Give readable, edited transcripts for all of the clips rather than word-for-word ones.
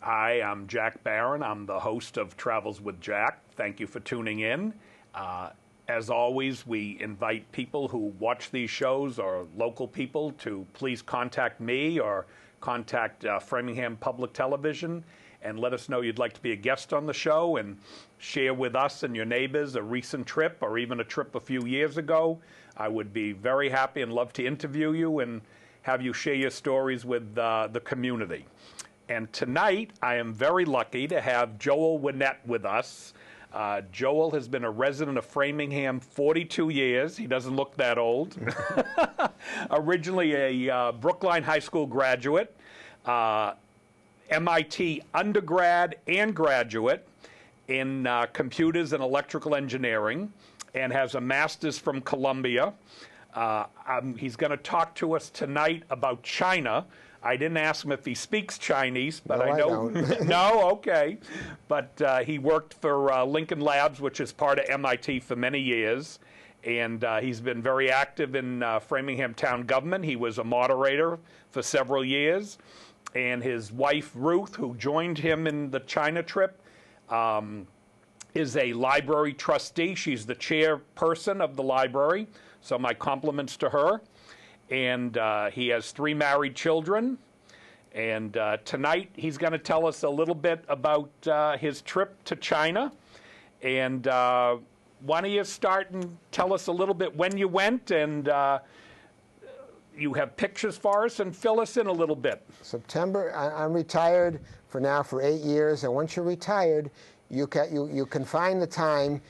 Hi, I'm Jack Barron. I'm the host of Travels with Jack. Thank you for tuning in. As always, we invite people who watch these shows or local people to please contact me or contact Framingham Public Television and let us know you'd like to be a guest on the show and share with us and your neighbors a recent trip or even a trip a few years ago. I would be very happy and love to interview you and have you share your stories with the community. And tonight, I am very lucky to have Joel Winett with us. Joel has been a resident of Framingham 42 years. He doesn't look that old. Originally a Brookline High School graduate, MIT undergrad and graduate in computers and electrical engineering, and has a master's from Columbia. He's going to talk to us tonight about China. I didn't ask him if he speaks Chinese, but no, I know. I don't. No, okay. But he worked for Lincoln Labs, which is part of MIT, for many years. And he's been very active in Framingham town government. He was a moderator for several years. And his wife, Ruth, who joined him in the China trip, is a library trustee. She's the chairperson of the library. So my compliments to her. And he has 3 married children. And tonight he's going to tell us a little bit about his trip to China. And why don't you start and tell us a little bit when you went, and you have pictures for us, and fill us in a little bit. September, I'm retired for 8 years, and once you're retired, you can find the time,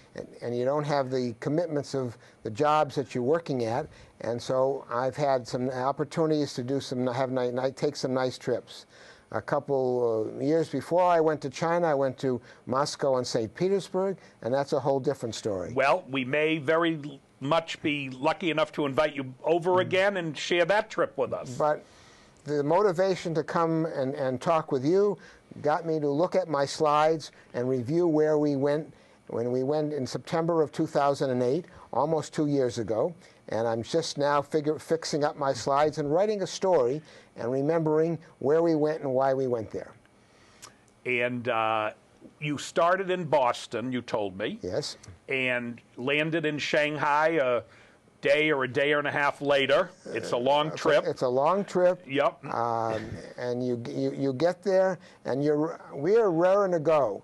and you don't have the commitments of the jobs that you're working at. And so I've had some opportunities to do take some nice trips. A couple years before I went to China, I went to Moscow and St. Petersburg, and that's a whole different story. Well, we may very much be lucky enough to invite you over again and share that trip with us. But the motivation to come and talk with you got me to look at my slides and review where we went when we went in September of 2008, almost 2 years ago. And I'm just now fixing up my slides and writing a story and remembering where we went and why we went there. And you started in Boston, you told me. Yes. And landed in Shanghai a day or a day and a half later. It's a long trip. It's a long trip. Yep. And you get there, and we're raring to go.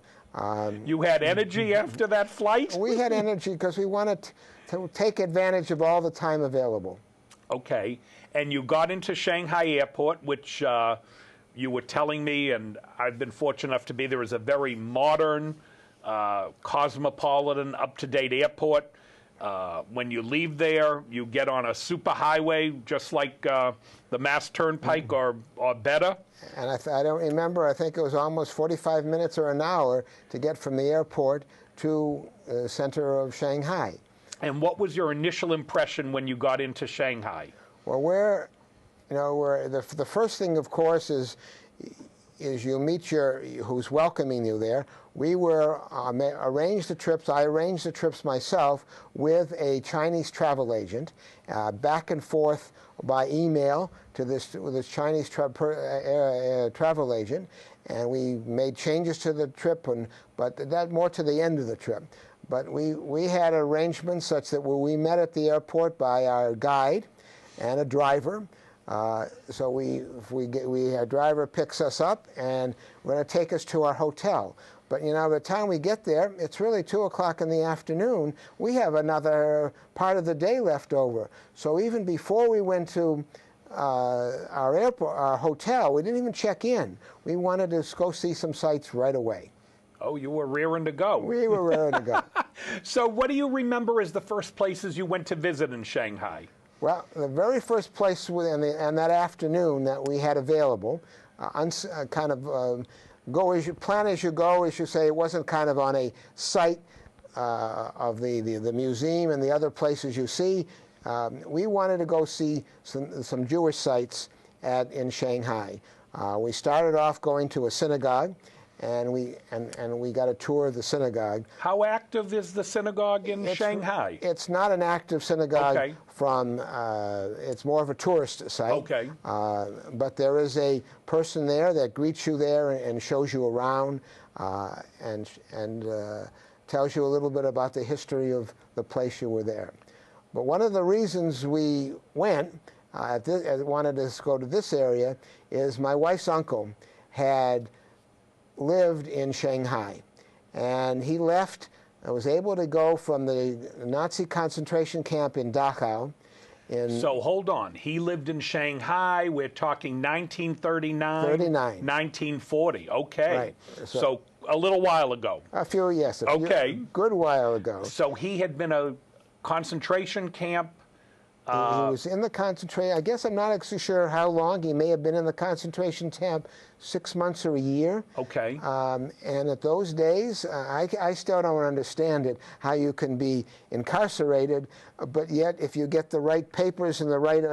You had energy after that flight? We had energy because we wanted to take advantage of all the time available. Okay. And you got into Shanghai Airport, which you were telling me, and I've been fortunate enough to be there, is a very modern, cosmopolitan, up-to-date airport. When you leave there, you get on a superhighway, just like the Mass Turnpike or better. And I don't remember, I think it was almost 45 minutes or an hour to get from the airport to the center of Shanghai. And what was your initial impression when you got into Shanghai? Well, the first thing, of course, is you meet who's welcoming you there. We were arranged the trips. I arranged the trips myself with a Chinese travel agent, back and forth by email to this Chinese travel agent, and we made changes to the trip, but that more to the end of the trip. But we had arrangements such that we met at the airport by our guide and a driver. So a driver picks us up, and we're going to take us to our hotel. But by the time we get there, it's really 2 o'clock in the afternoon. We have another part of the day left over. So even before we went to our hotel, we didn't even check in. We wanted to go see some sights right away. Oh, you were raring to go. We were raring to go. So what do you remember as the first places you went to visit in Shanghai? Well, the very first place in that afternoon that we had available, go as you plan as you go, as you say. It wasn't kind of on a site of the museum and the other places you see. We wanted to go see some Jewish sites in Shanghai. We started off going to a synagogue, and we got a tour of the synagogue. How active is the synagogue in Shanghai? It's not an active synagogue. Okay. It's more of a tourist site. Okay. But there is a person there that greets you there and shows you around and tells you a little bit about the history of the place you were there. But one of the reasons we went, wanted to go to this area, is my wife's uncle had lived in Shanghai, and he left. I was able to go from the Nazi concentration camp in Dachau. So hold on. He lived in Shanghai. We're talking 1939, 1940. Okay. Right. So a little while ago. A few, yes. A good while ago. So he had been a concentration camp. He was in the concentration. I guess I'm not actually sure how long. He may have been in the concentration camp 6 months or a year. Okay. And at those days, I still don't understand it, how you can be incarcerated, but yet if you get the right papers and the right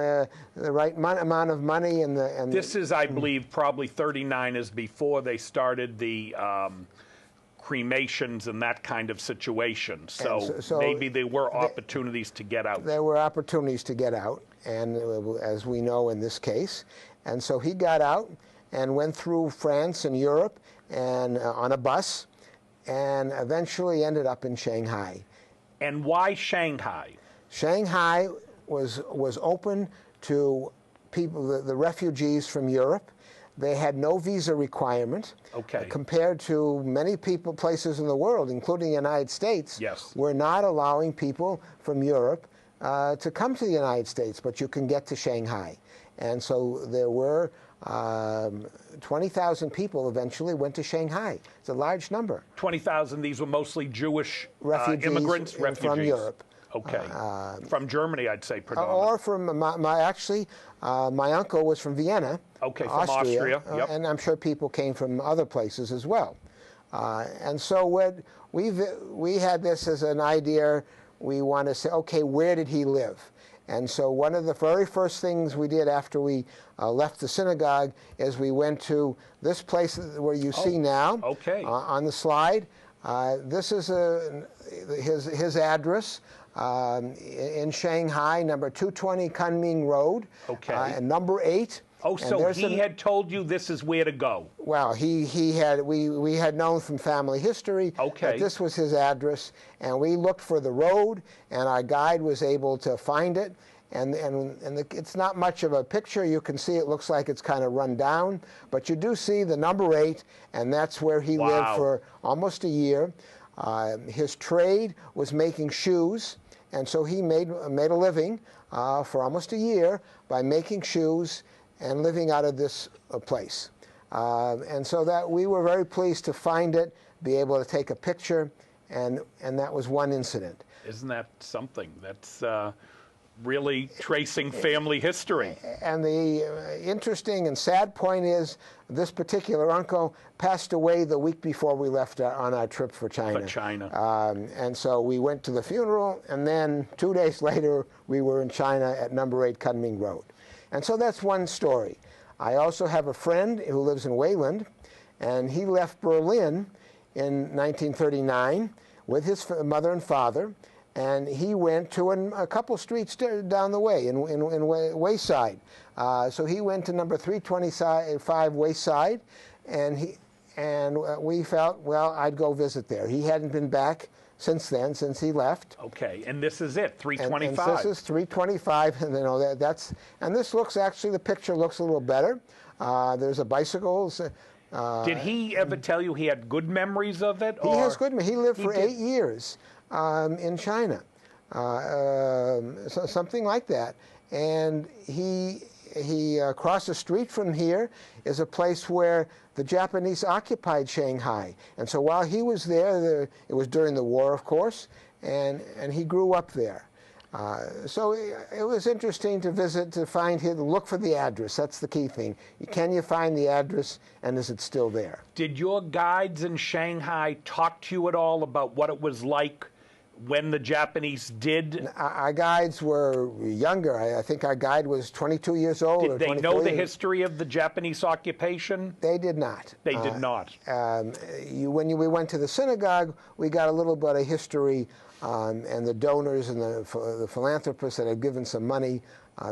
amount of money and this is, I believe, probably 39 is before they started the cremations and that kind of situation. So maybe there were opportunities to get out. There were opportunities to get out, and as we know in this case. And so he got out and went through France and Europe and on a bus, and eventually ended up in Shanghai. And why Shanghai? Shanghai was open to people, the refugees from Europe. They had no visa requirement. Okay. Compared to many places in the world, including the United States. Yes. We're not allowing people from Europe to come to the United States, but you can get to Shanghai. And so there were 20,000 people eventually went to Shanghai. It's a large number. 20,000, these were mostly Jewish refugees from Europe. Okay. From Germany, I'd say predominantly. Or from my uncle was from Vienna. Okay, from Austria. Yep. And I'm sure people came from other places as well. And so we had this as an idea. We want to say, okay, where did he live? And so one of the very first things we did after we left the synagogue is we went to this place where you see now on the slide. This is his address in Shanghai, number 220 Kunming Road, and number 8. Oh, so he had told you this is where to go. Well, we had known from family history that this was his address, and we looked for the road, and our guide was able to find it. And it's not much of a picture. You can see it looks like it's kind of run down, but you do see the number 8, and that's where he lived for almost a year. His trade was making shoes, and so he made a living for almost a year by making shoes and living out of this place. And so that we were very pleased to find it, be able to take a picture, and that was one incident. Isn't that something? That's really tracing family history. And the interesting and sad point is this particular uncle passed away the week before we left on our trip for China. And so we went to the funeral, and then 2 days later we were in China at number 8 Kunming Road. And so that's one story. I also have a friend who lives in Wayland, and he left Berlin in 1939 with his mother and father, and he went to a couple streets down the way in Wayside. So he went to number 325 Wayside, and we felt, well, I'd go visit there. He hadn't been back since then, since he left. Okay, and this is it, 325. And this is 325, and and this looks, actually, the picture looks a little better. There's a bicycle. Did he ever tell you he had good memories of it? He has good memories. He lived for 8 years in China, something like that. And he across the street from here is a place where the Japanese occupied Shanghai. And so while he was there, it was during the war, of course, and he grew up there. So it was interesting to visit, to find him, look for the address. That's the key thing. Can you find the address, and is it still there? Did your guides in Shanghai talk to you at all about what it was like when the Japanese did? Our guides were younger. I think our guide was 22 years old. Did or they 24 know the years. history of the Japanese occupation? They did not. They did not. We went to the synagogue, we got a little bit of history and the donors and the philanthropists that had given some money.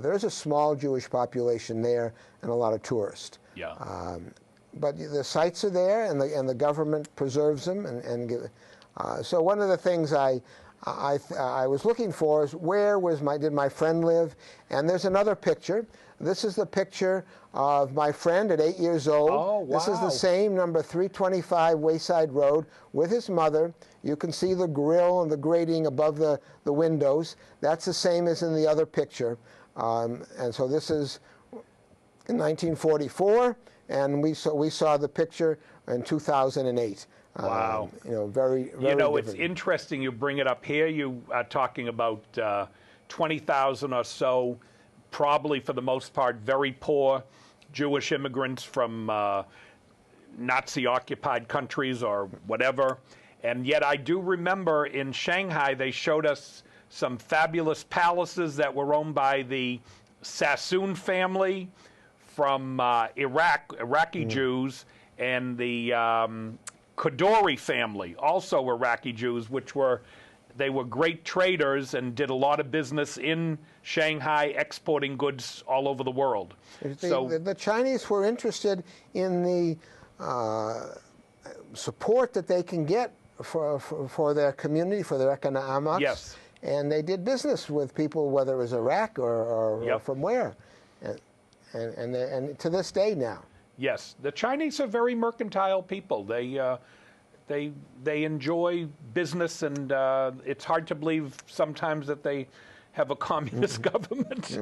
There is a small Jewish population there and a lot of tourists. Yeah. But the sites are there, and the government preserves them. So one of the things I was looking for is where did my friend live? And there's another picture. This is the picture of my friend at 8 years old. Oh, wow. This is the same number 325 Wayside Road with his mother. You can see the grill and the grating above the windows. That's the same as in the other picture. And so this is in 1944, and we saw the picture in 2008. Wow. Very it's different. interesting you bring it up here. You are talking about 20,000 or so, probably for the most part, very poor Jewish immigrants from Nazi-occupied countries or whatever. And yet I do remember in Shanghai, they showed us some fabulous palaces that were owned by the Sassoon family from Iraqi Jews, and the Kadoorie family, also Iraqi Jews, they were great traders and did a lot of business in Shanghai, exporting goods all over the world. The Chinese were interested in the support that they can get for their community, for their economics. Yes. And they did business with people, whether it was Iraq or from where, and to this day now. Yes, the Chinese are very mercantile people. They enjoy business, and it's hard to believe sometimes that they have a communist government.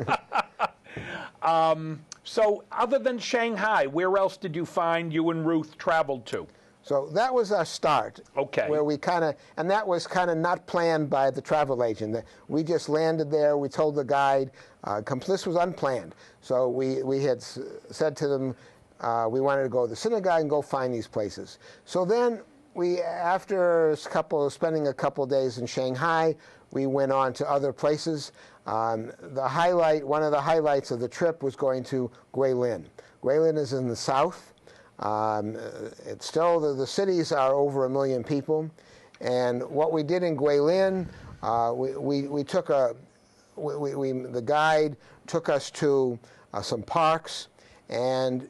So, other than Shanghai, where else did you find you and Ruth traveled to? So that was our start. Okay. Where we and that was kind of not planned by the travel agent. We just landed there. We told the guide. This was unplanned. So we had said to them, we wanted to go to the synagogue and go find these places. So then after spending a couple of days in Shanghai, we went on to other places. One of the highlights of the trip was going to Guilin. Guilin is in the south. It's still, the cities are over 1 million people, and what we did in Guilin, the guide took us to some parks, and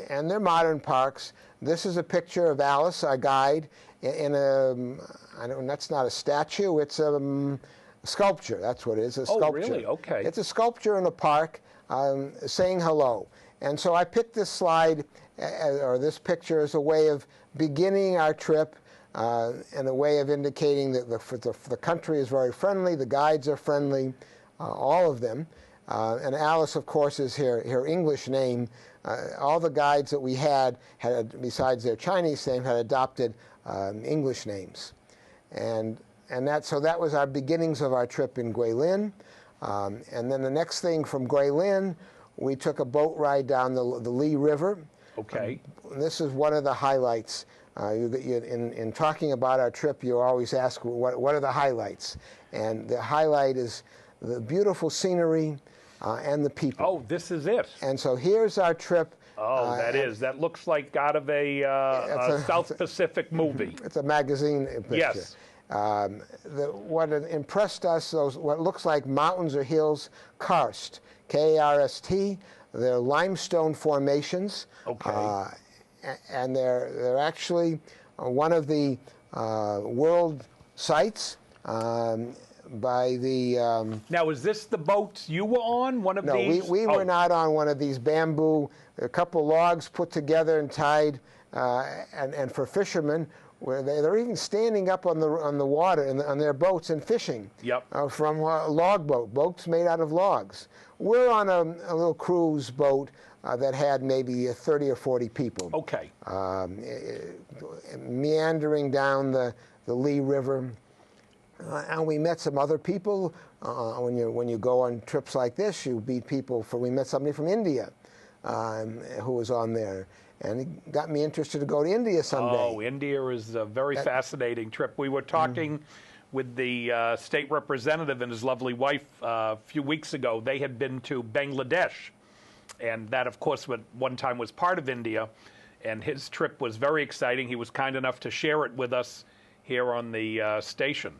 they're modern parks. This is a picture of Alice, our guide, that's not a statue, it's a sculpture. That's what it is, a sculpture. Oh, really? Okay. It's a sculpture in a park saying hello. And so I picked this slide, or this picture, as a way of beginning our trip and a way of indicating that the country is very friendly, the guides are friendly, all of them. And Alice, of course, is her English name. All the guides that we had, besides their Chinese name, had adopted English names. And so that was our beginnings of our trip in Guilin. And then the next thing from Guilin, we took a boat ride down the Li River. Okay. This is one of the highlights. In talking about our trip, you always ask, what are the highlights? And the highlight is the beautiful scenery and the people. Oh, this is it. And so here's our trip. Oh, that looks like out of a South Pacific movie. It's a magazine picture. Yes. What impressed us, what looks like mountains or hills, karst, K-A-R-S-T. They're limestone formations. Okay. And they're actually one of the world sites by the... Now, is this the boat you were on, one of these? No, we were not on one of these bamboo, a couple logs put together and tied, and for fishermen, where they're even standing up on the water on their boats and fishing. Yep. From log boats made out of logs. We're on a little cruise boat that had maybe 30 or 40 people. Okay. Meandering down the Li River. And we met some other people. When you go on trips like this, you meet people. We met somebody from India who was on there. And it got me interested to go to India someday. Oh, India is a very fascinating trip. We were talking with the state representative and his lovely wife a few weeks ago. They had been to Bangladesh, and that, of course, at one time was part of India, and his trip was very exciting. He was kind enough to share it with us here on the station.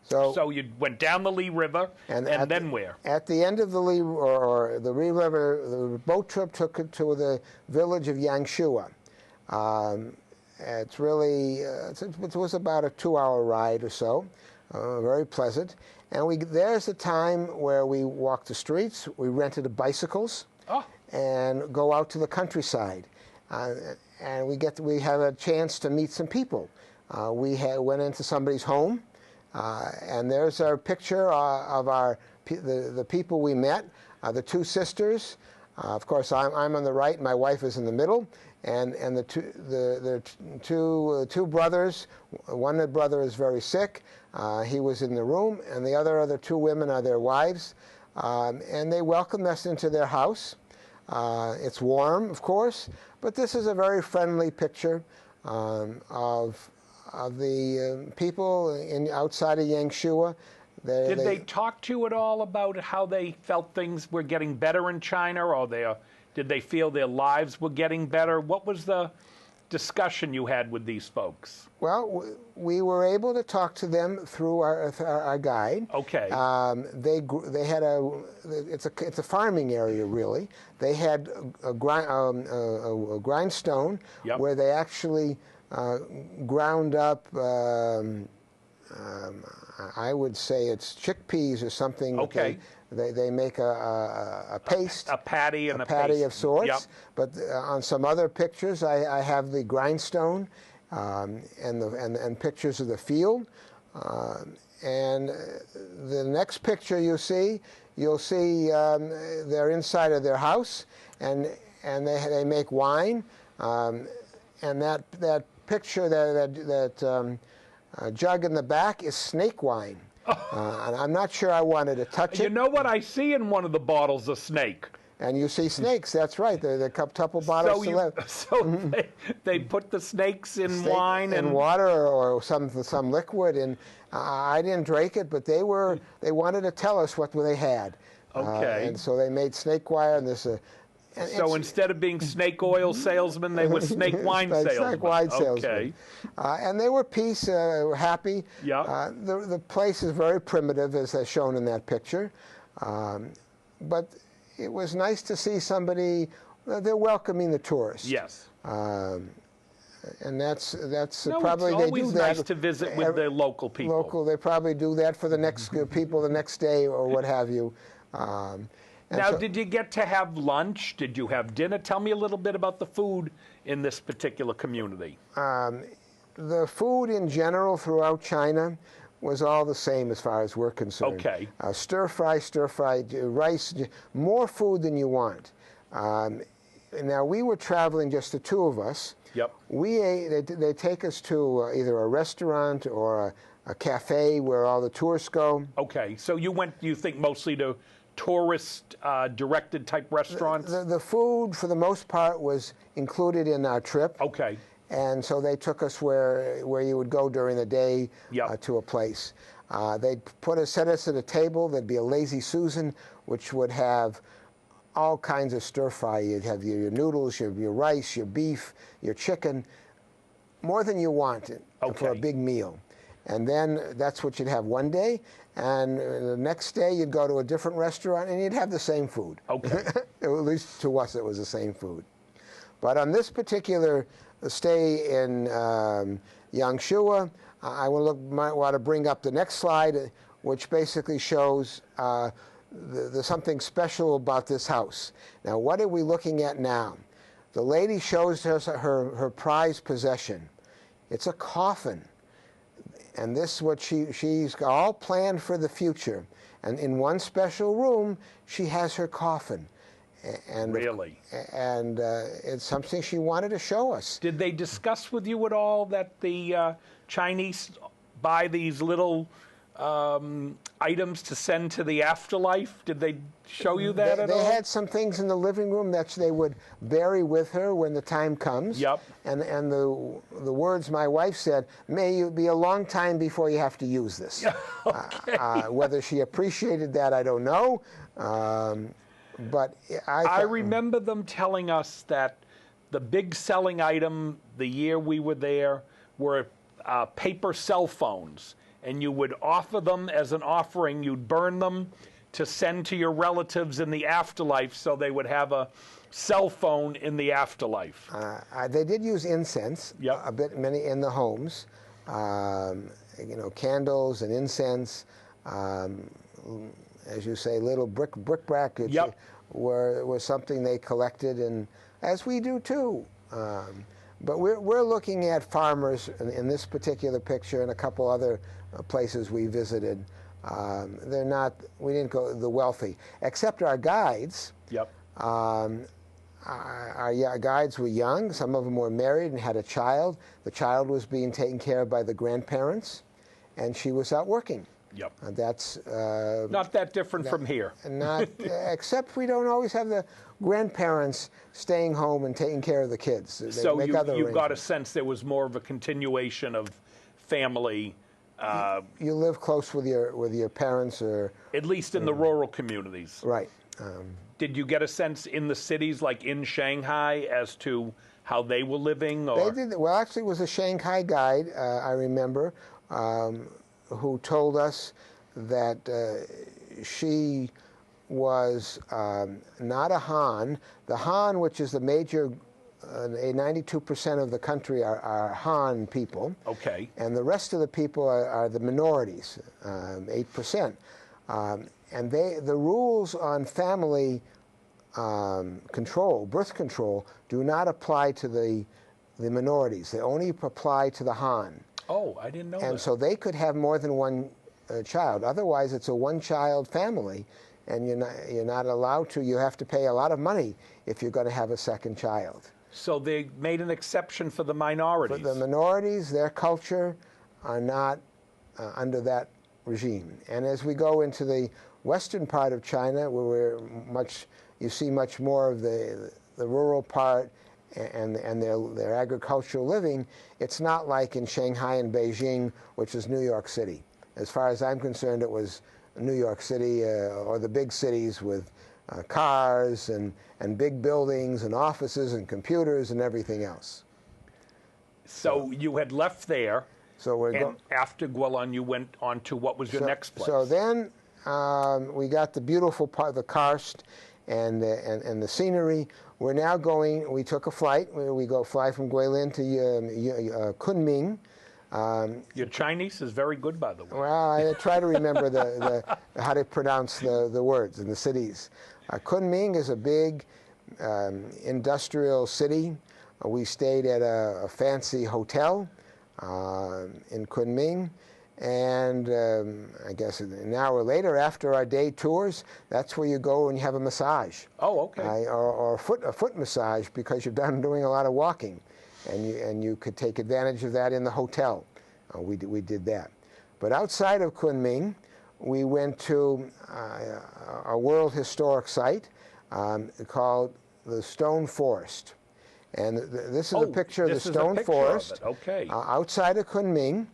So you went down the Lee River, and then where? At the end of the Lee, or the Lee River, the boat trip took it to the village of Yangshua. It's really, it was about a 2-hour ride or so, very pleasant. And there's a time where we walked the streets, we rented bicycles, and go out to the countryside. And we have a chance to meet some people. We went into somebody's home, and there's our picture of the people we met, the two sisters. Of course, I'm on the right, my wife is in the middle, and the two brothers. One brother is very sick. He was in the room, and the other two women are their wives, and they welcomed us into their house. It's warm, of course, but this is a very friendly picture of the people outside of Yangshua. Did they talk to you at all about how they felt things were getting better in China, or did they feel their lives were getting better? What was the discussion you had with these folks? Well, we were able to talk to them through our guide. Okay. They had it's a farming area, really. They had a grindstone where they actually ground up, I would say it's chickpeas or something. Okay. They make a paste. A patty and a patty paste of sorts. Yep. But on some other pictures, I have the grindstone and pictures of the field. And the next picture you'll see they're inside of their house, and they make wine. And that picture, that jug in the back is snake wine. And I'm not sure I wanted to touch it. You know what I see in one of the bottles? A snake. And you see snakes, that's right. They're the couple bottles. So they put the snakes in wine and water or some liquid, and I didn't drink it, but they wanted to tell us what they had. Okay. And so they made snake wine, and this. So instead of being snake oil salesmen, they were snake wine salesmen. Snake wine salesmen. Okay. And they were happy. Yeah. The place is very primitive, as shown in that picture. But it was nice to see somebody. They're welcoming the tourists. Yes. And that's no, probably it's they always do that. Nice to visit with the local people. They probably do that for the next people the next day or what have you. Now, did you get to have lunch? Did you have dinner? Tell me a little bit about the food in this particular community. The food in general throughout China was all the same as far as we're concerned. Okay. Stir-fried rice, more food than you want. Now, we were traveling, just the two of us. Yep. We ate, they take us to either a restaurant or a cafe where all the tourists go. Okay, so you think mostly to tourist-directed type restaurants? The food, for the most part, was included in our trip. Okay. And so they took us where you would go during the day to a place. They'd set us at a table. There'd be a Lazy Susan, which would have all kinds of stir-fry. You'd have your noodles, your rice, your beef, your chicken, more than you want for a big meal. And then that's what you'd have one day. And the next day you'd go to a different restaurant and you'd have the same food. Okay. At least to us it was the same food. But on this particular stay in Yangshua, I might want to bring up the next slide, which basically shows something special about this house. Now, what are we looking at now? The lady shows us her prized possession. It's a coffin. And this is what she's all planned for the future. And in one special room, she has her coffin. And really? And it's something she wanted to show us. Did they discuss with you at all that the Chinese buy these little items to send to the afterlife? Did they show you that at all? They had some things in the living room that they would bury with her when the time comes. Yep. And the words my wife said, may you be a long time before you have to use this. Okay. Whether she appreciated that, I don't know. But I remember them telling us that the big selling item the year we were there were paper cell phones. And you would offer them as an offering. You'd burn them to send to your relatives in the afterlife so they would have a cell phone in the afterlife. They did use incense, Yep. a bit, many in the homes. Candles and incense, as you say, little bric-a-brac Yep. were something they collected, and as we do too. But we're looking at farmers in this particular picture and a couple other places we visited. They're not, we didn't go the wealthy, except our guides. Yep. Our guides were young. Some of them were married and had a child. The child was being taken care of by the grandparents, and she was out working. Yep. That's Not that different from here. not except we don't always have the grandparents staying home and taking care of the kids. They So make other you got a arrangements. sense there was more of a continuation of family, You live close with your parents, or at least in the rural communities. right. Did you get a sense in the cities, like in Shanghai, as to how they were living? Or? They did well. Actually, it was a Shanghai guide I remember who told us that she was not a Han. The Han, which is the major, 92% of the country are Han people. Okay. And the rest of the people are the minorities, 8%. And the rules on family control, birth control, do not apply to the minorities. They only apply to the Han. Oh, I didn't know And that. so they could have more than one child. Otherwise, it's a one-child family, and you're not allowed to. You have to pay a lot of money if you're going to have a second child. So they made an exception for the minorities. But the minorities, their culture, are not under that regime. And as we go into the western part of China, where you see much more of the rural part and their agricultural living, it's not like in Shanghai and Beijing, which is New York City. As far as I'm concerned, it was New York City or the big cities with cars and big buildings and offices and computers and everything else. So you had left there, So we're and after Guilin, you went on to what was your next place? So then we got the beautiful part, the karst and the scenery. We're now going. We took a flight. We fly from Guilin to Kunming. Your Chinese is very good, by the way. Well, I try to remember how to pronounce the words in the cities. Kunming is a big industrial city. We stayed at a fancy hotel in Kunming, and I guess an hour later, after our day tours, that's where you go and you have a massage. Oh, okay. Or a foot massage, because you're done doing a lot of walking, and you could take advantage of that in the hotel. We did that. But outside of Kunming, we went to a World Historic Site called the Stone Forest. And this is a picture of the Stone Forest. Okay. Outside of Kunming.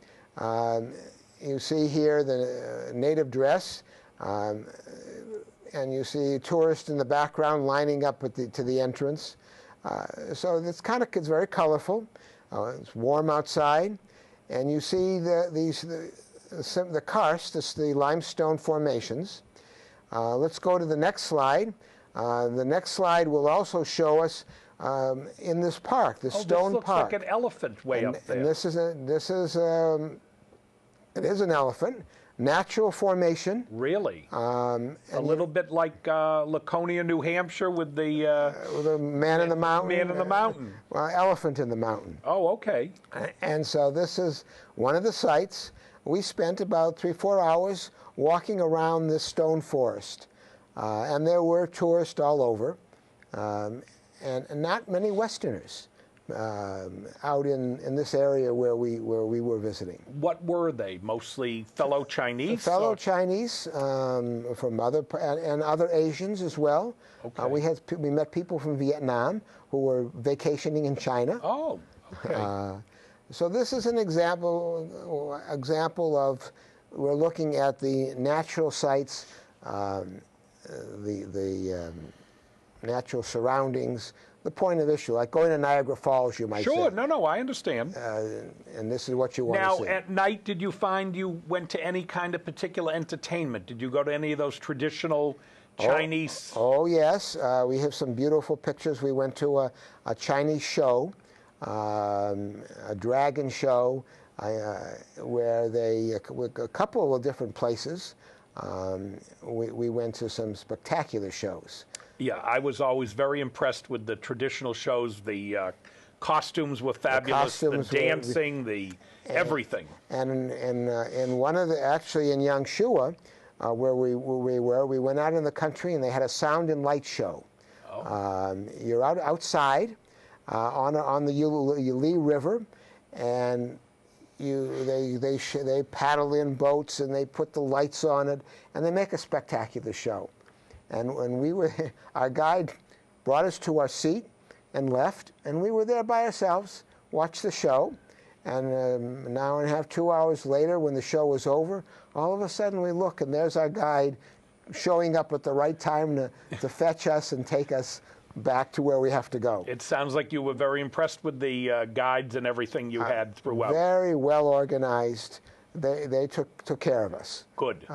You see here the native dress, and you see tourists in the background lining up to the entrance. So it's very colorful. It's warm outside, and you see the karst, the limestone formations. Let's go to the next slide. The next slide will also show us in this park, the stone looks park. like an elephant way up there. And it is an elephant, natural formation. Really? A little bit like Laconia, New Hampshire, with the Man in the Mountain. Man in the Mountain. Well, elephant in the mountain. Oh, okay. And so this is one of the sites. We spent about 3-4 hours walking around this stone forest. And there were tourists all over, and not many Westerners. out in this area where we were visiting. What were they? Mostly fellow Chinese? Fellow Chinese from and other Asians as well. Okay. We met people from Vietnam who were vacationing in China. Oh, okay. So this is an example of, we're looking at the natural sites, the natural surroundings, the point of issue, like going to Niagara Falls, you might say. Sure, no, I understand. And this is what you want Now, to see. at night, did you find you went to any kind of particular entertainment? Did you go to any of those traditional Chinese? Oh yes, we have some beautiful pictures. We went to a Chinese show, a dragon show, where a couple of different places. We went to some spectacular shows. Yeah, I was always very impressed with the traditional shows. The costumes were fabulous, the dancing, everything. And in one of actually in Yangshua, where we were, we went out in the country and they had a sound and light show. Oh. You're outside on the Yuli River, and they paddle in boats and they put the lights on it, and they make a spectacular show. And when our guide brought us to our seat and left, and we were there by ourselves, watched the show, and an hour and a half, 2 hours later, when the show was over, all of a sudden we look, and there's our guide showing up at the right time to fetch us and take us back to where we have to go. It sounds like you were very impressed with the guides and everything you had throughout. Very well organized. They took care of us. Good.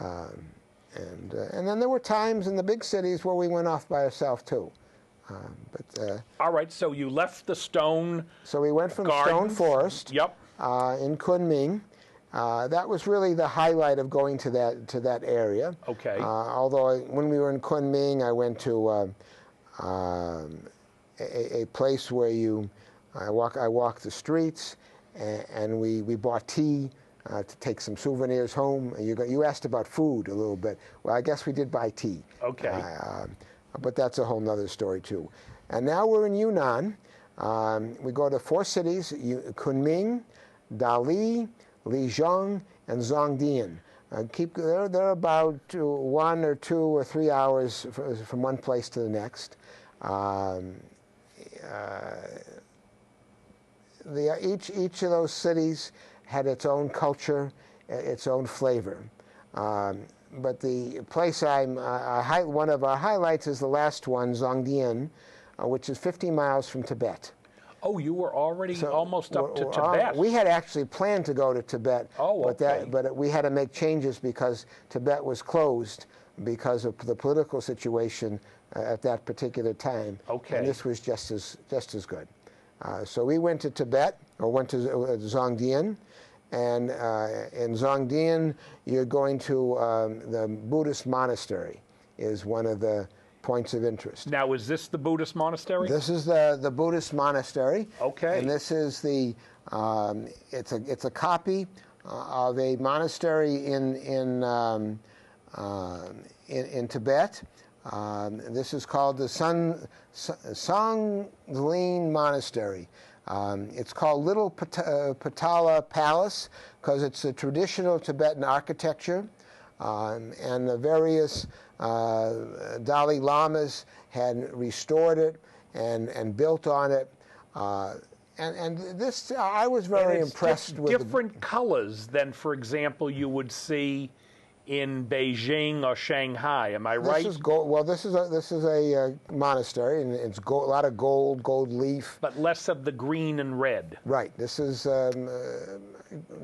And then there were times in the big cities where we went off by ourselves too. All right, so you left the Stone. So we went from Gardens. Stone Forest. Yep. In Kunming. That was really the highlight of going to that area. Okay. Although when we were in Kunming, I went to a place where I walked the streets, and we bought tea to take some souvenirs home. You asked about food a little bit. Well, I guess we did buy tea. Okay. But that's a whole nother story too. And now we're in Yunnan. We go to 4 cities: Kunming, Dali, Lijiang, and Zhongdian. They're about 1 or 2 or 3 hours from one place to the next. Each of those cities had its own culture, its own flavor. But the place one of our highlights is the last one, Zhongdian, which is 50 miles from Tibet. Oh, you were already almost up to Tibet. We had actually planned to go to Tibet, okay. but we had to make changes because Tibet was closed because of the political situation at that particular time. Okay. And this was just as good. So we went to Tibet, or went to Zhongdian, and in Zhongdian you're going to the Buddhist monastery, is one of the points of interest. Now, is this the Buddhist monastery? This is the Buddhist monastery. Okay. And this is it's a copy of a monastery in Tibet. This is called the Songlin Monastery. It's called Little Patala Palace because it's a traditional Tibetan architecture, and the various Dalai Lamas had restored it and built on it. And this, I was very impressed with different colors than, for example, you would see in Beijing or Shanghai. Am I right? This is gold. Well, this is a monastery, and it's a lot of gold leaf. But less of the green and red. Right. This is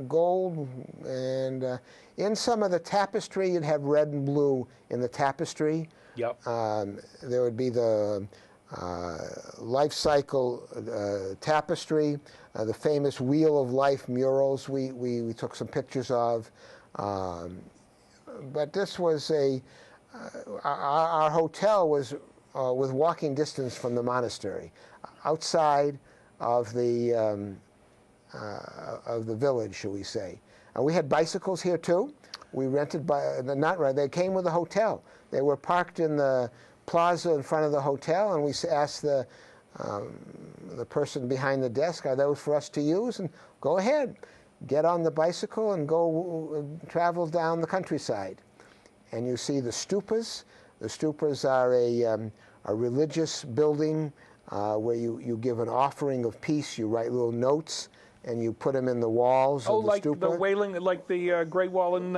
gold, and in some of the tapestry, you'd have red and blue in the tapestry. Yep. There would be the life cycle tapestry, the famous Wheel of Life murals we took some pictures of. But this was our hotel was with walking distance from the monastery, outside of the village, shall we say. We had bicycles here too. We rented they came with the hotel. They were parked in the plaza in front of the hotel, and we asked the the person behind the desk, are those for us to use? And go ahead, get on the bicycle and go travel down the countryside. And you see the stupas. The stupas are a religious building where you give an offering of peace. You write little notes and you put them in the walls of the like stupa. the wailing, like the Great Wall in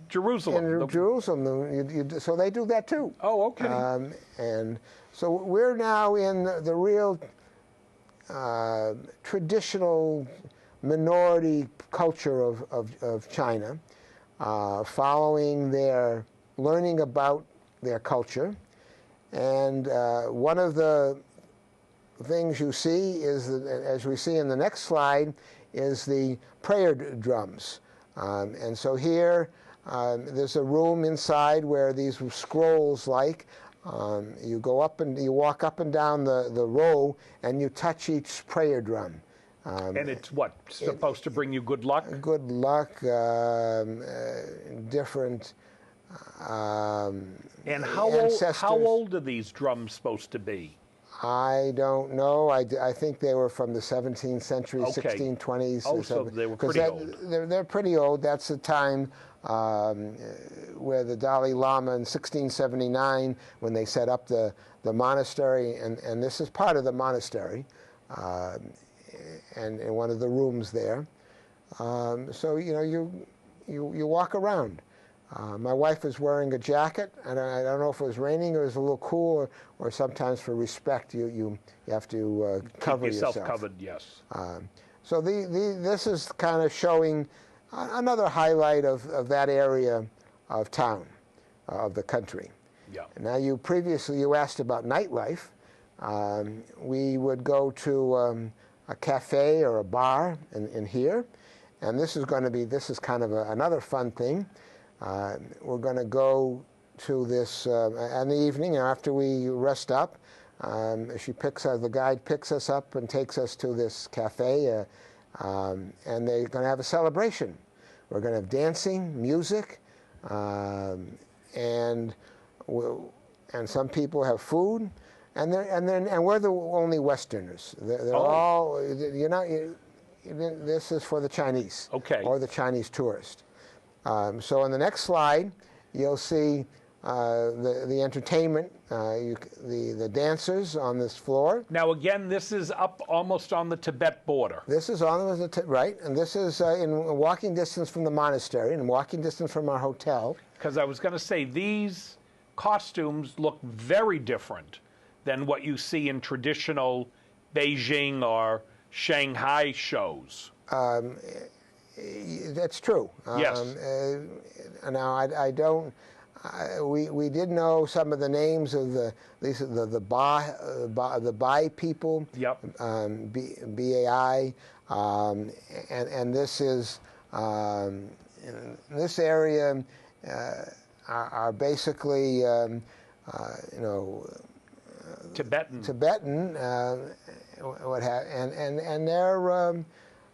Jerusalem. In Jerusalem, so they do that too. Oh, okay. And so we're now in the real traditional minority culture of China, following learning about their culture. And one of the things you see is, as we see in the next slide, is the prayer drums. And so here, there's a room inside where these scrolls you go up and you walk up and down the row and you touch each prayer drum. And it's what, supposed to bring you good luck? Good luck, different and ancestors. how old are these drums supposed to be? I don't know. I think they were from the 17th century, Okay. 1620s. Oh, so they were pretty old. They're pretty old. That's the time where the Dalai Lama in 1679, when they set up the monastery, and this is part of the monastery, and in one of the rooms there. So you walk around. My wife is wearing a jacket, and I don't know if it was raining or it was a little cool, or sometimes for respect you have to cover yourself. Keep yourself covered, yes. So this is kind of showing another highlight of that area of town, of the country. Yeah. Now you asked about nightlife. We would go to a cafe or a bar in here, and this is kind of another fun thing. We're going to go to this in the evening after we rest up. The guide picks us up and takes us to this cafe, and they're going to have a celebration. We're going to have dancing, music, and some people have food, and we're the only Westerners. They're all this is for the Chinese, okay, or the Chinese tourist. So on the next slide, you'll see the entertainment, the dancers on this floor. Now again, this is up almost on the Tibet border. This is on the right, and this is in walking distance from the monastery and walking distance from our hotel. Because I was going to say, these costumes look very different than what you see in traditional Beijing or Shanghai shows. That's true. Yes. Now I don't. We did know some of the names of the Bai people. Yep. BAI, and this is in this area are basically Tibetan. And they're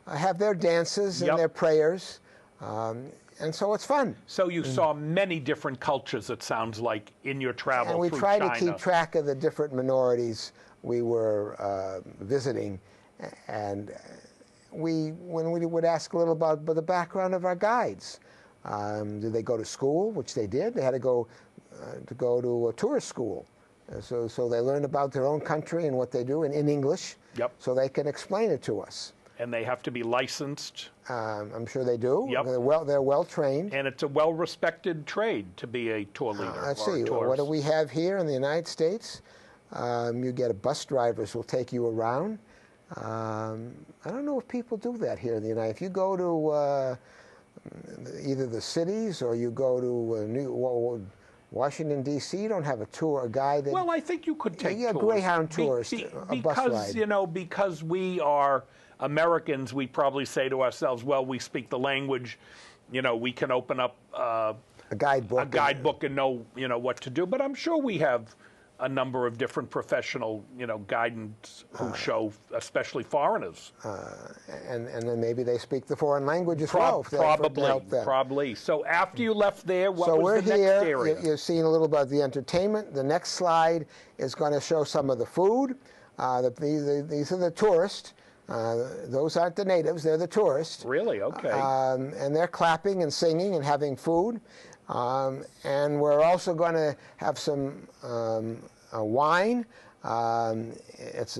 have their dances and Yep. their prayers, and so it's fun. So you saw many different cultures, it sounds like, in your travel And we through try China. to keep track of the different minorities we were visiting, and when we would ask a little about the background of our guides. Did they go to school? Which they did. They had to go to a tourist school. So they learn about their own country and what they do in English. Yep. So they can explain it to us. And they have to be licensed. I'm sure they do. Yep. They're well trained. And it's a well-respected trade to be a tour leader. Let's or see. a tourist. What do we have here in the United States? You get a bus drivers will take you around. I don't know if people do that here in the United States. If you go to either the cities or you go to Washington, D.C., you don't have a guide. Well, I think you could take a tours. Greyhound tourist, a bus ride. Because we are Americans, we probably say to ourselves, well, we speak the language, we can open up a guidebook and know, what to do. But I'm sure we have a number of different professional, guidance who show, especially foreigners. And then maybe they speak the foreign language as well. Probably. So after you left there, what was the next area? You've seen a little about the entertainment. The next slide is going to show some of the food. These are the tourists. Those aren't the natives, they're the tourists. Really? Okay. And they're clapping and singing and having food. And we're also going to have some wine. It's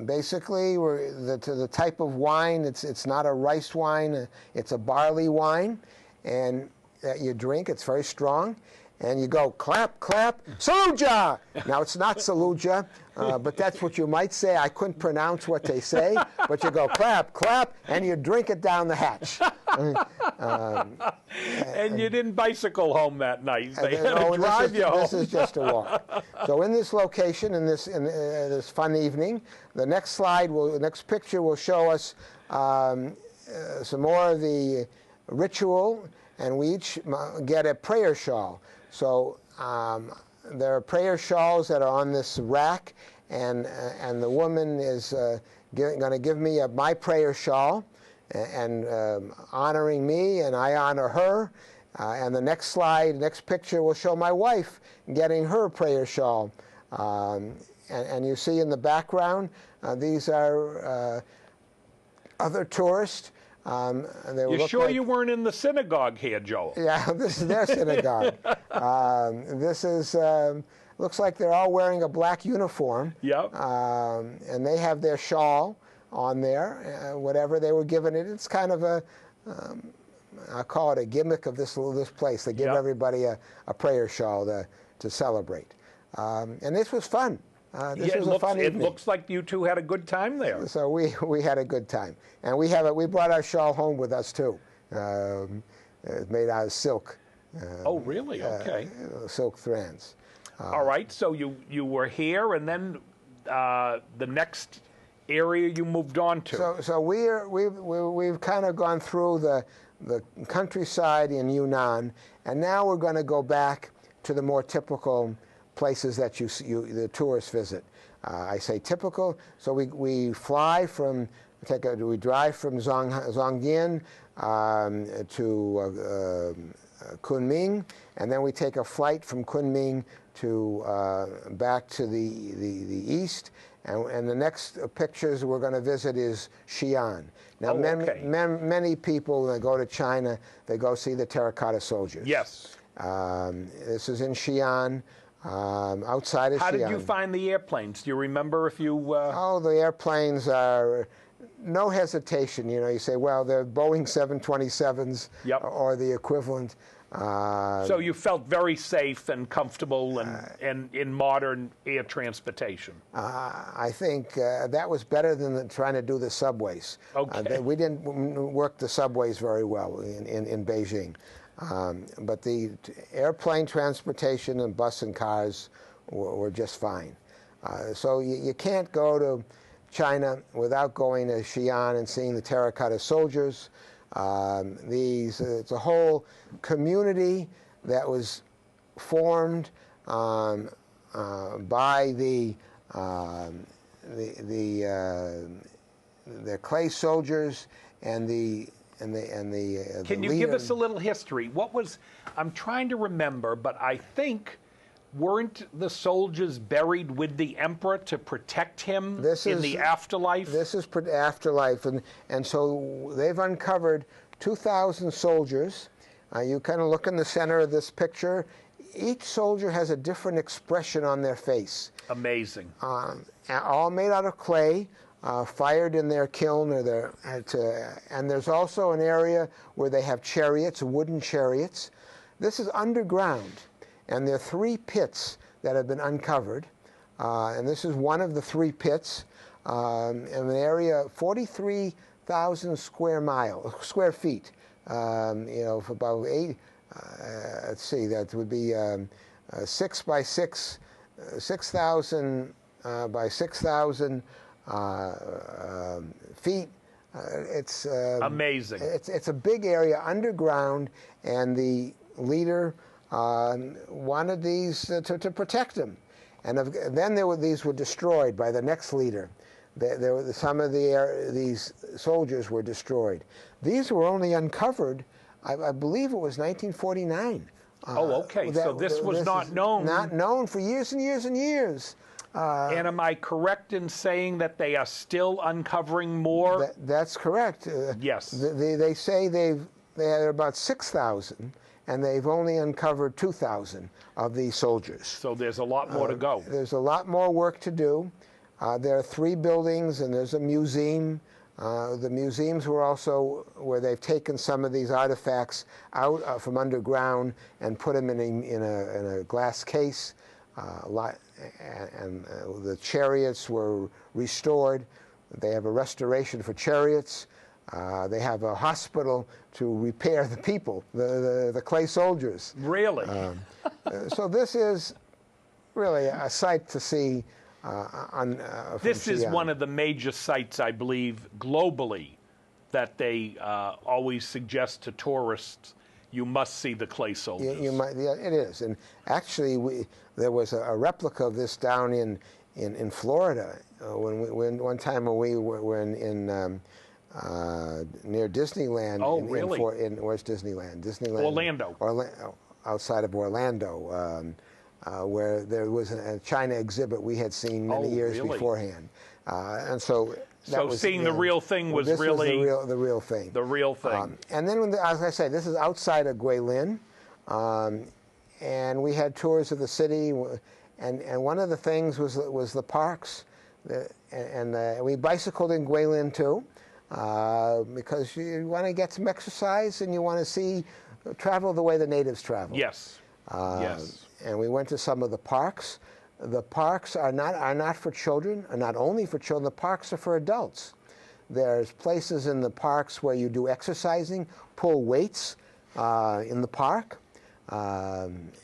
basically the type of wine. It's not a rice wine. It's a barley wine, and that you drink. It's very strong, and you go clap, clap, Saluja. Now it's not Saluja, but that's what you might say. I couldn't pronounce what they say, but you go clap, clap, and you drink it down the hatch. And you didn't bicycle home that night. They had to No, drive you home. this is just a walk. So in this location, in this fun evening, the next picture will show us some more of the ritual, and we each get a prayer shawl. So there are prayer shawls that are on this rack, and the woman is going to give me my prayer shawl, and honoring me, and I honor her. And the next picture will show my wife getting her prayer shawl. And you see in the background, these are other tourists. You sure you weren't in the synagogue here, Joel? Yeah, this is their synagogue. This is, looks like they're all wearing a black uniform. Yep. And they have their shawl on there, whatever they were given it. It's kind of a, I call it a gimmick of this place. They give everybody a prayer shawl to celebrate. And this was fun. This was a fun evening. It looks like you two had a good time there. So we had a good time, and we brought our shawl home with us too. It's made out of silk. Oh, really? Okay. Silk strands. All right. So you were here, and then the next area you moved on to. So we've kind of gone through the countryside in Yunnan, and now we're going to go back to the more typical places that the tourists visit. I say typical, so we drive from Zhongyan to Kunming, and then we take a flight from Kunming to back to the east. And the next pictures we're going to visit is Xi'an. Now, many people that go to China, they go see the terracotta soldiers. Yes. This is in Xi'an, outside of Xi'an. How did you find the airplanes? Do you remember if you... Oh, the airplanes are no hesitation. You know, you say, well, they're Boeing 727s or the equivalent. So you felt very safe and comfortable and in modern air transportation. I think that was better than trying to do the subways. Okay. We didn't work the subways very well in Beijing. But the airplane transportation and bus and cars were just fine. So you can't go to China without going to Xi'an and seeing the terracotta soldiers. It's a whole community that was formed by the clay soldiers and the Can you give us a little history? What was, I'm trying to remember, but I think, weren't the soldiers buried with the emperor to protect him in the afterlife? This is afterlife, and so they've uncovered 2,000 soldiers. You kind of look in the center of this picture. Each soldier has a different expression on their face. Amazing. All made out of clay. Fired in their kiln, and there's also an area where they have chariots, wooden chariots. This is underground, and there are 3 pits that have been uncovered, and this is one of the 3 pits, in an area 43,000 square feet. You know, for about 8. Let's see, that would be 6 by 6, 6,000 by 6,000. Feet. It's amazing. It's a big area underground, and the leader wanted these to protect them. And then these were destroyed by the next leader. Some of these soldiers were destroyed. These were only uncovered, I believe it was 1949. Oh, okay. So this was not known. Not known for years and years and years. And am I correct in saying that they are still uncovering more? That's correct. Yes. They say they had about 6,000, and they've only uncovered 2,000 of these soldiers. So there's a lot more to go. There's a lot more work to do. There are 3 buildings, and there's a museum. The museums were also where they've taken some of these artifacts out from underground and put them in a glass case. And the chariots were restored. They have a restoration for chariots. They have a hospital to repair the people, the clay soldiers. Really? So this is really a sight to see. This is one of the major sites, I believe, globally, that they always suggest to tourists, you must see the clay soldiers. Yeah, it is. And actually, there was a replica of this down in Florida when one time when we were near Disneyland. Oh, really? Where's Disneyland? Disneyland. Orlando. Outside of Orlando. Where there was a China exhibit we had seen many years beforehand, and so seeing the real thing was really the real thing. The real thing. And then, as I say, this is outside of Guilin, and we had tours of the city, and one of the things was the parks, and we bicycled in Guilin too, because you want to get some exercise and you want to travel the way the natives travel. Yes. Yes. And we went to some of the parks. The parks are not for children, are not only for children. The parks are for adults. There's places in the parks where you do exercising, pull weights in the park, and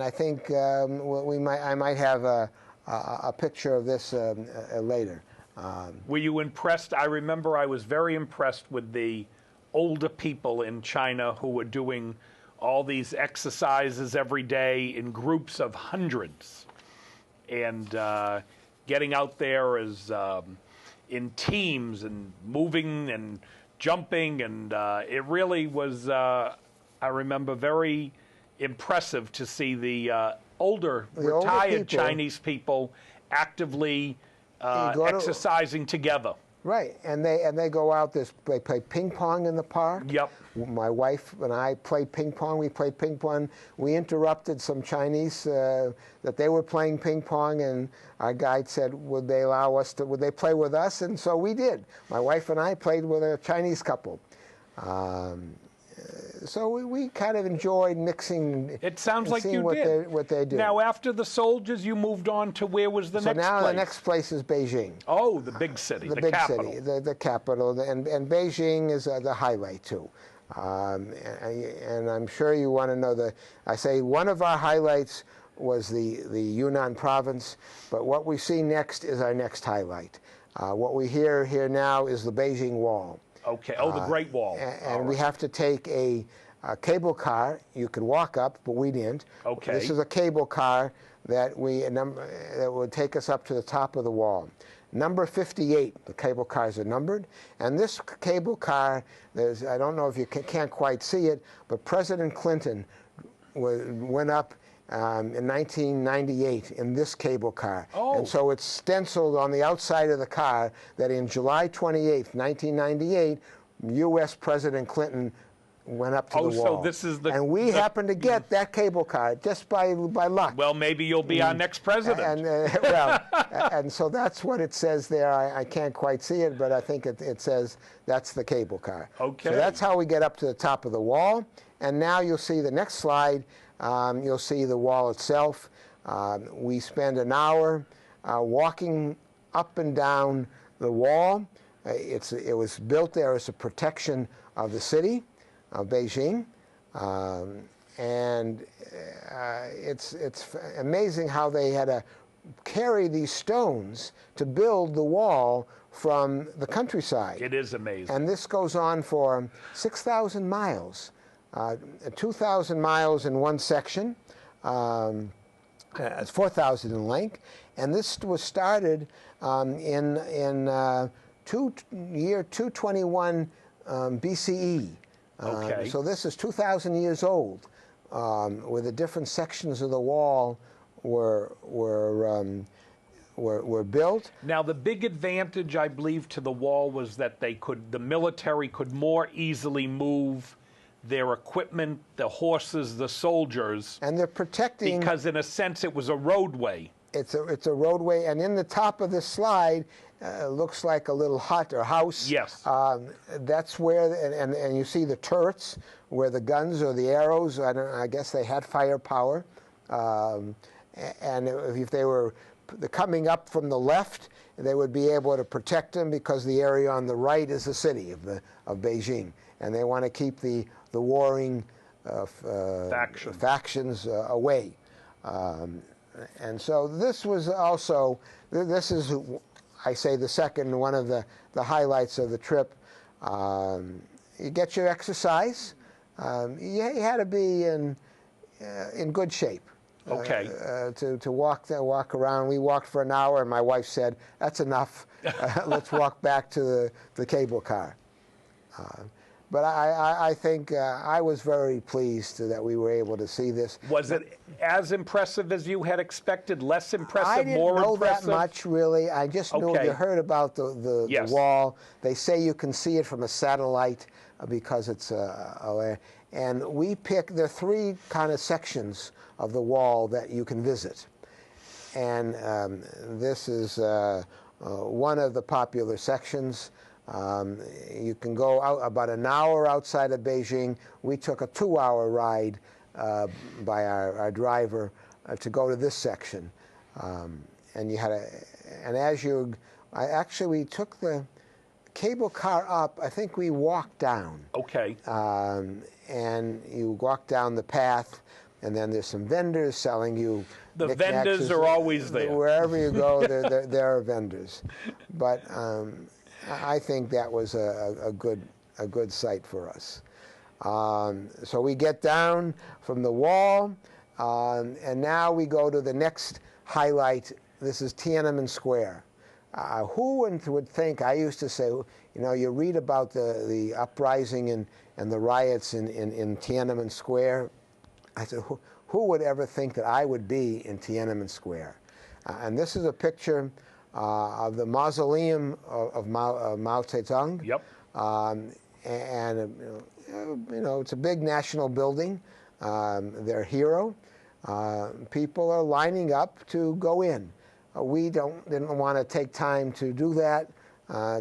I think I might have a picture of this later. Were you impressed? I remember I was very impressed with the older people in China who were doing all these exercises every day in groups of hundreds, and getting out there as in teams and moving and jumping, and it really was, I remember, very impressive to see the older retired Chinese people actively exercising together. Right, and they go out. They play ping pong in the park. Yep. My wife and I played ping pong. We played ping pong. We interrupted some Chinese that they were playing ping pong, and our guide said, "Would they allow us to? Would they play with us?" And so we did. My wife and I played with a Chinese couple. So we kind of enjoyed mixing. It sounds like you did. What they do. Now, after the soldiers, you moved on to where was the next place? So now the next place is Beijing. Oh, the big city, the big capital. City, the capital, and Beijing is the highlight too. And I'm sure you want to know I say one of our highlights was the Yunnan province, but what we see next is our next highlight. What we hear here now is the Beijing Wall. Okay. Oh, the Great Wall. And we have to take a cable car. You could walk up, but we didn't. Okay. This is a cable car that would take us up to the top of the wall. Number 58, the cable cars are numbered. And this cable car, I don't know if you can't quite see it, but President Clinton went up in 1998 in this cable car. Oh. And so it's stenciled on the outside of the car that in July 28th, 1998, U.S. President Clinton went up to the wall. So this is and we happened to get that cable car just by luck. Well, maybe you'll be our next president. And so that's what it says there. I can't quite see it, but I think it says that's the cable car. Okay. So that's how we get up to the top of the wall. And now you'll see the next slide. You'll see the wall itself. We spend an hour walking up and down the wall. It was built there as a protection of the city of Beijing, and it's amazing how they had to carry these stones to build the wall from the countryside. It is amazing. And this goes on for 6,000 miles, 2,000 miles in one section. It's 4,000 in length, and this was started in year 221 BCE. Okay. So this is 2,000 years old where the different sections of the wall were built. Now, the big advantage, I believe, to the wall was that the military could more easily move their equipment, the horses, the soldiers. And they're protecting. Because in a sense it was a roadway. It's a roadway, and in the top of this slide looks like a little hut or house. Yes. That's where, and you see the turrets where the guns or the arrows, I guess they had firepower. And if they were coming up from the left, they would be able to protect them because the area on the right is the city of Beijing. And they want to keep the warring factions away. And so this was also, this is, I say, the second one of the highlights of the trip. You get your exercise. You had to be in good shape. Okay. To walk around. We walked for an hour, and my wife said, "That's enough. Let's walk back to the cable car." But I think I was very pleased that we were able to see this. Was it as impressive as you had expected? Less impressive? I didn't more know impressive? that much, really. I just knew you heard about the Yes. wall. They say you can see it from a satellite because it's and we picked. There are three kind of sections of the wall that you can visit, and this is one of the popular sections. You can go out about an hour outside of Beijing. We took a 2-hour ride by our driver to go to this section, and you had we took the cable car up. I think we walked down. Okay. And you walk down the path, and then there's some vendors selling you. The vendors are always there. Wherever you go, there are vendors. But I think that was a good sight for us. So we get down from the wall, and now we go to the next highlight. This is Tiananmen Square. Who would think? I used to say, you read about the uprising and the riots in Tiananmen Square. I said, who would ever think that I would be in Tiananmen Square? And this is a picture of the mausoleum of Mao Zedong. Yep. And it's a big national building. Their hero. People are lining up to go in. We didn't want to take time to do that.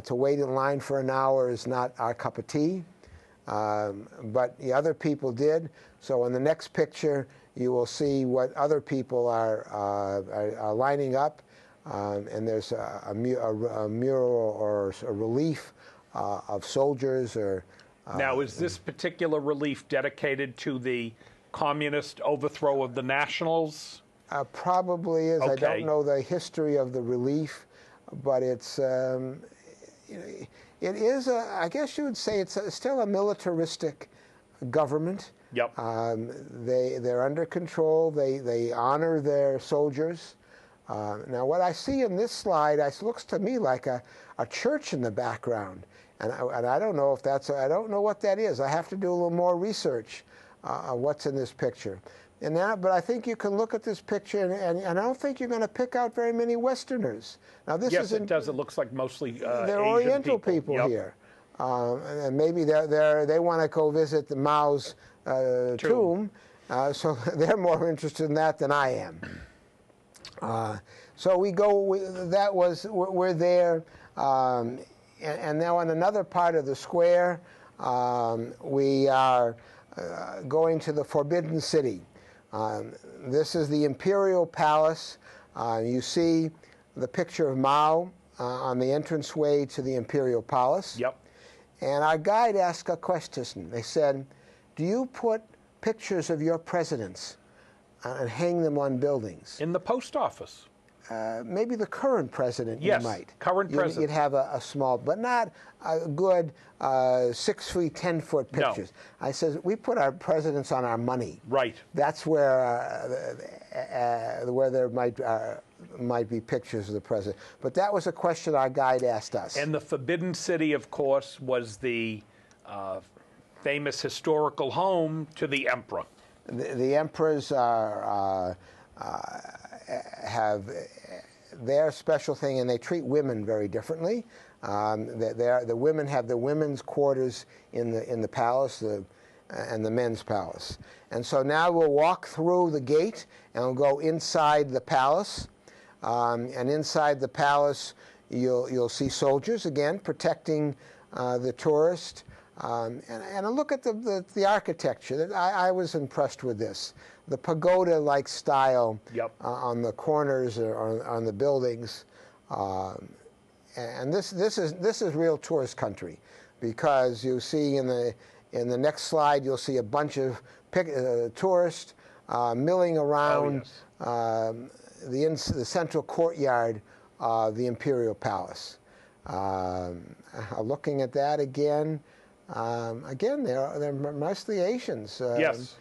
To wait in line for an hour is not our cup of tea. But the other people did. So in the next picture, you will see what other people are lining up. And there's a mural or a relief of soldiers. Now, is this particular relief dedicated to the communist overthrow of the Nationals? Probably is. Okay. I don't know the history of the relief, but it's it is. I guess you would say it's still a militaristic government. Yep. They're under control. They honor their soldiers. Now, what I see in this slide, it looks to me like a church in the background, and I don't know if that's. I don't know what that is. I have to do a little more research on what's in this picture. But I think you can look at this picture, and I don't think you're going to pick out very many Westerners. Now, this yes, it does. It looks like mostly they're Asian Oriental people Yep. here, and maybe they want to go visit the Mao's tomb, so they're more interested in that than I am. So we go. We're there, and now on another part of the square, we are going to the Forbidden City. This is the Imperial Palace. You see the picture of Mao on the entranceway to the Imperial Palace. Yep. And our guide asked a question. They said, "Do you put pictures of your presidents and hang them on buildings?" In the post office. Maybe the current president, yes, you might. Current president. You'd have a small, but not a good 6 feet, 10-foot pictures. No. I says, we put our presidents on our money. Right. That's where there might be pictures of the president. But that was a question our guide asked us. And the Forbidden City, of course, was the famous historical home to the emperor. the emperors have their special thing, and they treat women very differently. The women have the women's quarters in the palace, and the men's palace. And so now we'll walk through the gate and we'll go inside the palace. And inside the palace, you'll see soldiers again protecting the tourist. And a look at the architecture. I was impressed with this. The pagoda-like style on the corners or on the buildings. And this is real tourist country, because you see in the next slide, you'll see a bunch of tourists milling around the central courtyard of the Imperial Palace. Looking at that again, they're mostly Asians. Yes.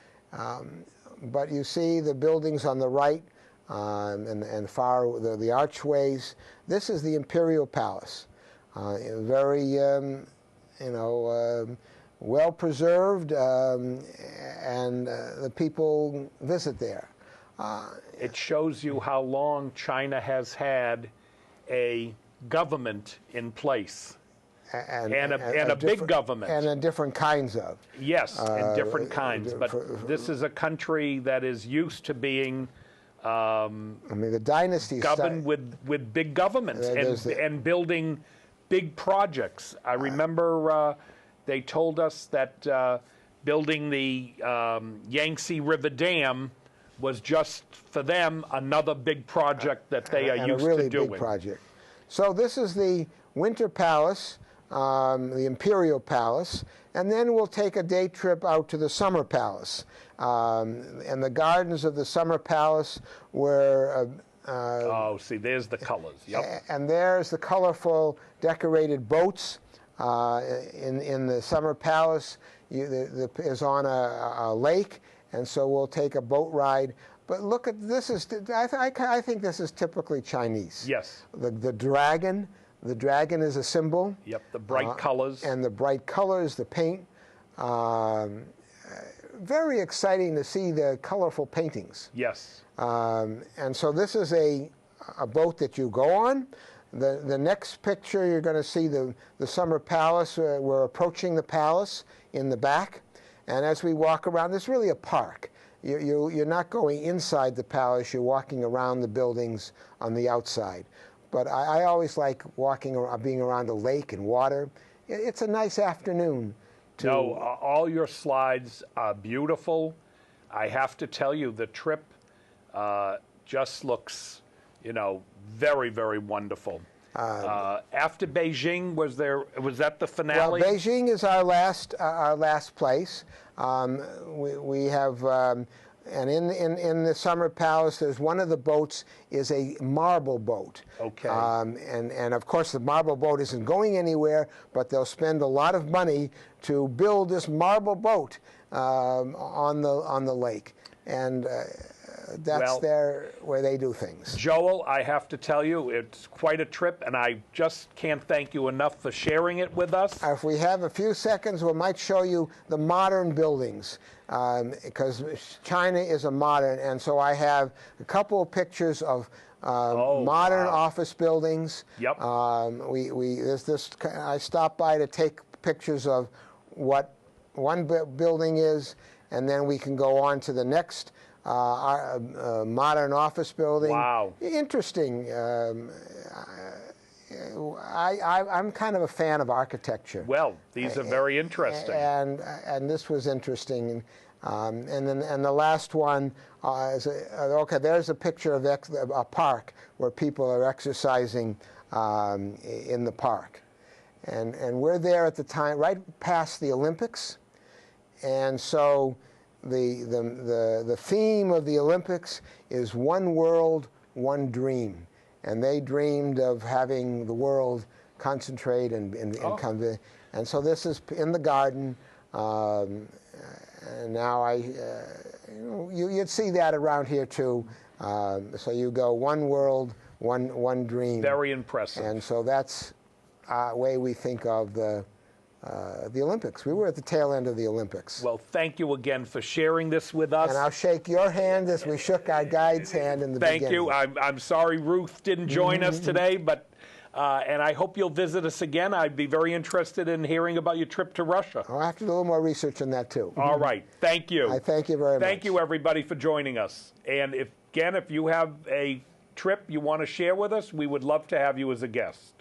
But you see the buildings on the right and far the archways. This is the Imperial Palace. Very, well preserved, and the people visit there. It shows you how long China has had a government in place. And a big government. And different kinds of. Yes, and different kinds. But this is a country that is used to being I mean, the dynasties governed with big governments and building big projects. I remember they told us that building the Yangtze River Dam was just, for them, another big project that they are used to doing. Big project. So this is the Winter Palace, the Imperial Palace, and then we'll take a day trip out to the Summer Palace. And the gardens of the Summer Palace were... oh, see, there's the colors. Yep. And there's the colorful decorated boats in the Summer Palace. Is on a lake, and so we'll take a boat ride. But look at this. I think this is typically Chinese. Yes. The dragon. The dragon is a symbol. Yep, the bright colors. And the bright colors, the paint. Very exciting to see the colorful paintings. Yes. And so this is a boat that you go on. The next picture, you're going to see the Summer Palace. We're approaching the palace in the back. And as we walk around, there's really a park. You're not going inside the palace. You're walking around the buildings on the outside. But I always like being around a lake and water. It's a nice afternoon. No, all your slides are beautiful. I have to tell you, the trip just looks, very, very wonderful. After Beijing, was that the finale? Well, Beijing is our last place. We have. And in the Summer Palace, there's one of the boats is a marble boat. Okay. And of course, the marble boat isn't going anywhere, but they'll spend a lot of money to build this marble boat on the lake. And that's where they do things. Joel, I have to tell you, it's quite a trip, and I just can't thank you enough for sharing it with us. If we have a few seconds, we might show you the modern buildings, because China is a modern, and so I have a couple of pictures of modern office buildings. Yep. I stopped by to take pictures of what one building is, and then we can go on to the next. Modern office building. Wow. Interesting. I'm kind of a fan of architecture. Well, these are very interesting. And this was interesting. And the last one is there's a picture of a park where people are exercising in the park. And we're there at the time, right past the Olympics. And so the theme of the Olympics is one world, one dream. And they dreamed of having the world concentrate and come to. And so this is in the garden. And now you'd see that around here too. So you go one world, one dream. Very impressive. And so that's the way we think of the the Olympics. We were at the tail end of the Olympics. Well, thank you again for sharing this with us. And I'll shake your hand as we shook our guide's hand in the beginning. Thank you. I'm sorry Ruth didn't join us today, but and I hope you'll visit us again. I'd be very interested in hearing about your trip to Russia. I'll have to do a little more research on that, too. All right. Thank you. I thank you very much. Thank you, everybody, for joining us. And if you have a trip you want to share with us, we would love to have you as a guest.